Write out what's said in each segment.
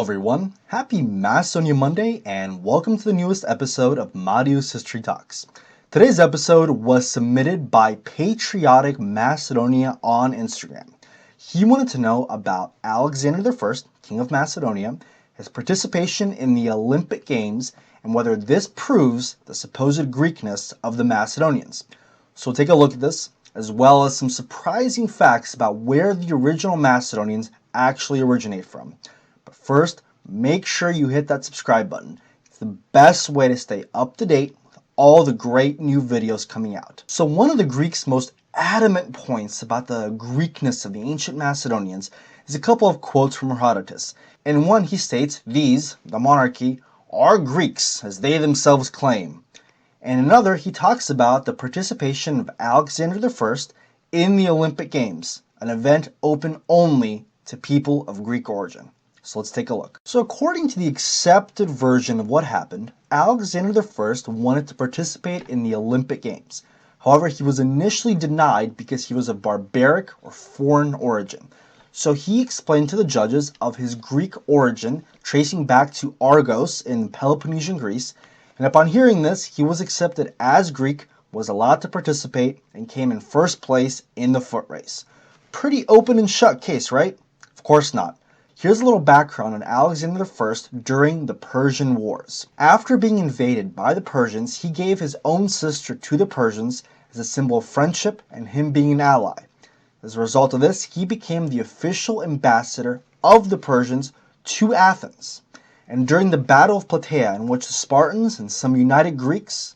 Hello everyone, happy Macedonian Monday and welcome to the newest episode of Marius History Talks. Today's episode was submitted by Patriotic Macedonia on Instagram. He wanted to know about Alexander I, King of Macedonia, his participation in the Olympic Games, and whether this proves the supposed Greekness of the Macedonians. So we'll take a look at this, as well as some surprising facts about where the original Macedonians actually originate from. But first, make sure you hit that subscribe button. It's the best way to stay up to date with all the great new videos coming out. So one of the Greeks' most adamant points about the Greekness of the ancient Macedonians is a couple of quotes from Herodotus. In one he states, "These, the monarchy, are Greeks, as they themselves claim." And in another he talks about the participation of Alexander I in the Olympic Games, an event open only to people of Greek origin. So let's take a look. So according to the accepted version of what happened, Alexander I wanted to participate in the Olympic Games. However, he was initially denied because he was of barbaric or foreign origin. So he explained to the judges of his Greek origin, tracing back to Argos in Peloponnesian Greece, and upon hearing this, he was accepted as Greek, was allowed to participate, and came in first place in the foot race. Pretty open and shut case, right? Of course not. Here's a little background on Alexander I during the Persian Wars. After being invaded by the Persians, he gave his own sister to the Persians as a symbol of friendship and him being an ally. As a result of this, he became the official ambassador of the Persians to Athens. And during the Battle of Plataea, in which the Spartans and some united Greeks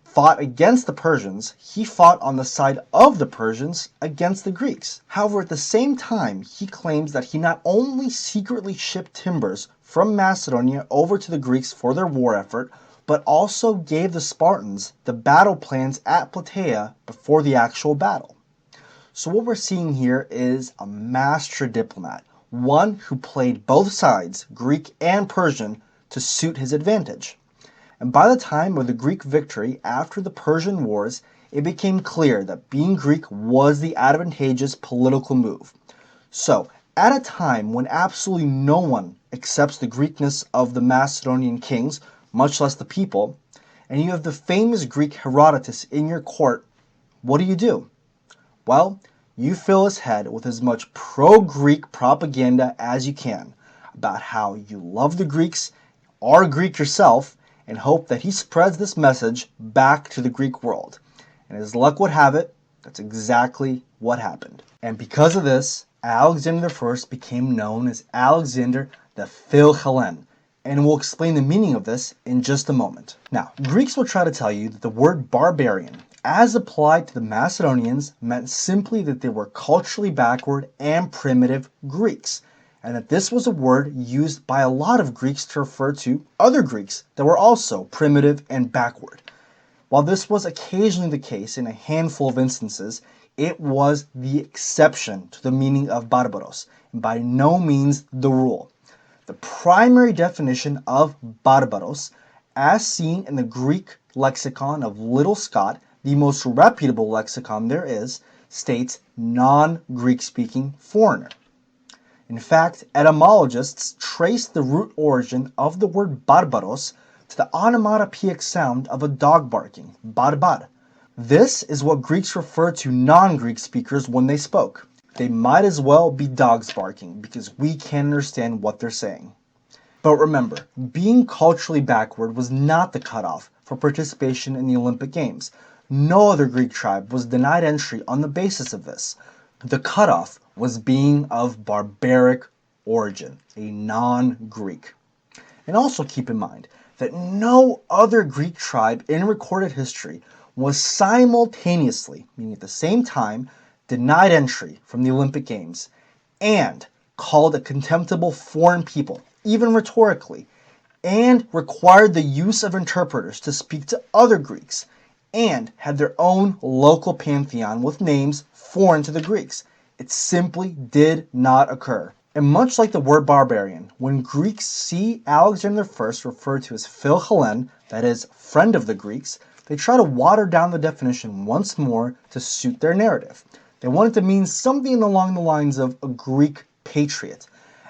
fought against the Persians, he fought on the side of the Persians against the Greeks. However, at the same time, he claims that he not only secretly shipped timbers from Macedonia over to the Greeks for their war effort, but also gave the Spartans the battle plans at Plataea before the actual battle. So what we're seeing here is a master diplomat, one who played both sides, Greek and Persian, to suit his advantage. And by the time of the Greek victory after the Persian Wars, it became clear that being Greek was the advantageous political move. So, at a time when absolutely no one accepts the Greekness of the Macedonian kings, much less the people, and you have the famous Greek Herodotus in your court, what do? Well, you fill his head with as much pro-Greek propaganda as you can about how you love the Greeks, are Greek yourself, and hope that he spreads this message back to the Greek world. And as luck would have it, that's exactly what happened. And because of this, Alexander I became known as Alexander the Philhellene, and we'll explain the meaning of this in just a moment. Now, Greeks will try to tell you that the word barbarian, as applied to the Macedonians, meant simply that they were culturally backward and primitive Greeks, and that this was a word used by a lot of Greeks to refer to other Greeks that were also primitive and backward. While this was occasionally the case in a handful of instances, it was the exception to the meaning of barbaros, and by no means the rule. The primary definition of barbaros, as seen in the Greek lexicon of Little Scott, the most reputable lexicon there is, states non-Greek speaking foreigner. In fact, etymologists trace the root origin of the word barbaros to the onomatopoeic sound of a dog barking, barbar. This is what Greeks refer to non-Greek speakers when they spoke. They might as well be dogs barking because we can't understand what they're saying. But remember, being culturally backward was not the cutoff for participation in the Olympic Games. No other Greek tribe was denied entry on the basis of this. The cutoff was being of barbaric origin, a non-Greek. And also keep in mind that no other Greek tribe in recorded history was simultaneously, meaning at the same time, denied entry from the Olympic Games and called a contemptible foreign people, even rhetorically, and required the use of interpreters to speak to other Greeks, and had their own local pantheon with names foreign to the Greeks. It simply did not occur. And much like the word barbarian, when Greeks see Alexander I referred to as philhellene, that is, friend of the Greeks, they try to water down the definition once more to suit their narrative. They want it to mean something along the lines of a Greek patriot.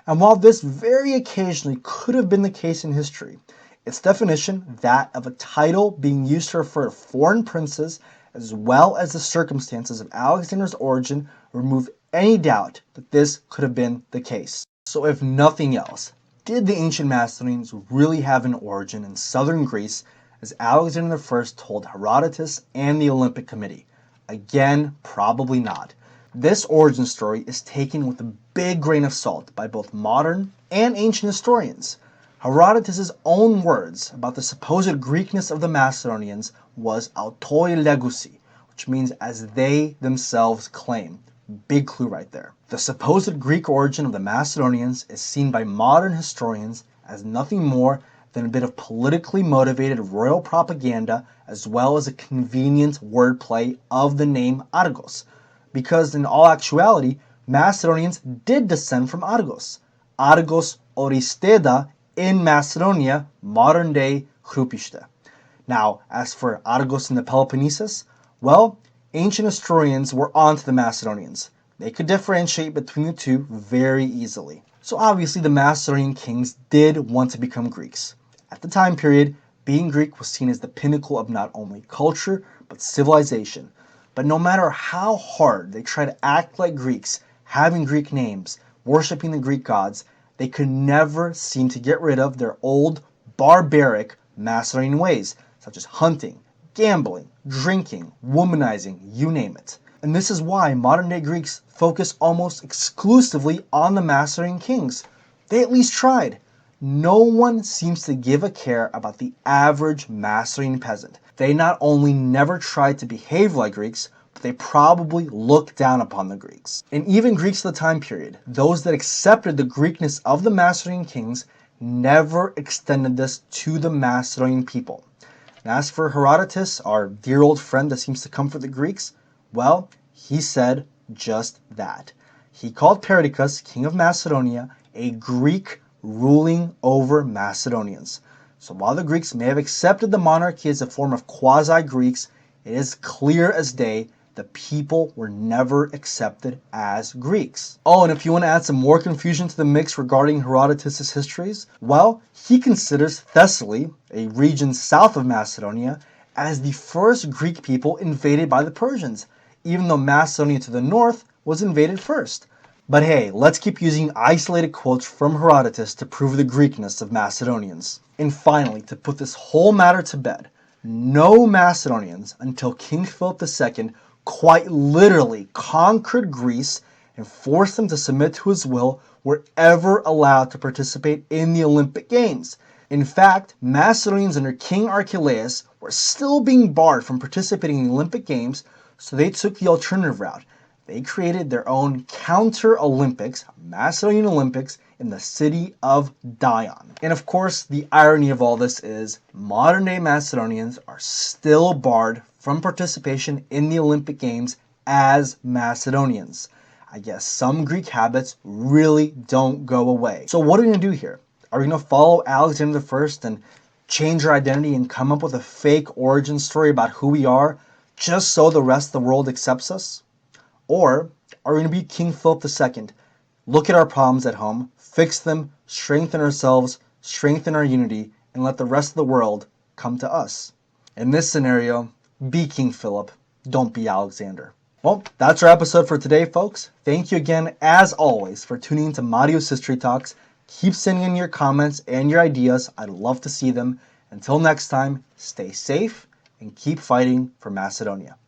And while this very occasionally could have been the case in history, its definition, that of a title being used to refer to foreign princes, as well as the circumstances of Alexander's origin, remove any doubt that this could have been the case. So if nothing else, did the ancient Macedonians really have an origin in southern Greece, as Alexander I told Herodotus and the Olympic Committee? Again, probably not. This origin story is taken with a big grain of salt by both modern and ancient historians. Herodotus' own words about the supposed Greekness of the Macedonians was autoi legusi, which means as they themselves claim. Big clue right there. The supposed Greek origin of the Macedonians is seen by modern historians as nothing more than a bit of politically motivated royal propaganda, as well as a convenient wordplay of the name Argos, because in all actuality, Macedonians did descend from Argos. Argos Oristeda in Macedonia, modern-day Hrupishte. Now, as for Argos in the Peloponnesus, well, ancient historians were onto the Macedonians. They could differentiate between the two very easily. So obviously the Macedonian kings did want to become Greeks. At the time period, being Greek was seen as the pinnacle of not only culture, but civilization. But no matter how hard they tried to act like Greeks, having Greek names, worshipping the Greek gods, they could never seem to get rid of their old, barbaric Macedonian ways, such as hunting, gambling, drinking, womanizing, you name it. And this is why modern-day Greeks focus almost exclusively on the Macedonian kings. They at least tried. No one seems to give a care about the average Macedonian peasant. They not only never tried to behave like Greeks, but they probably looked down upon the Greeks. And even Greeks of the time period, those that accepted the Greekness of the Macedonian kings, never extended this to the Macedonian people. And as for Herodotus, our dear old friend that seems to comfort the Greeks, well, he said just that. He called Perdiccas, king of Macedonia, a Greek ruling over Macedonians. So while the Greeks may have accepted the monarchy as a form of quasi-Greeks, it is clear as day the people were never accepted as Greeks. Oh, and if you want to add some more confusion to the mix regarding Herodotus' histories, well, he considers Thessaly, a region south of Macedonia, as the first Greek people invaded by the Persians, even though Macedonia to the north was invaded first. But hey, let's keep using isolated quotes from Herodotus to prove the Greekness of Macedonians. And finally, to put this whole matter to bed, no Macedonians until King Philip II quite literally conquered Greece and forced them to submit to his will were ever allowed to participate in the Olympic Games. In fact, Macedonians under King Archelaus were still being barred from participating in the Olympic Games, so they took the alternative route. They created their own counter-Olympics, Macedonian Olympics, in the city of Dion. And of course, the irony of all this is modern-day Macedonians are still barred from participation in the Olympic Games as Macedonians. I guess some Greek habits really don't go away. So what are we going to do here? Are we going to follow Alexander I and change our identity and come up with a fake origin story about who we are just so the rest of the world accepts us? Or are we going to be King Philip II, look at our problems at home, fix them, strengthen ourselves, strengthen our unity, and let the rest of the world come to us? In this scenario, be King Philip, don't be Alexander. Well, that's our episode for today, folks. Thank you again, as always, for tuning into Marius History Talks. Keep sending in your comments and your ideas. I'd love to see them. Until next time, stay safe and keep fighting for Macedonia.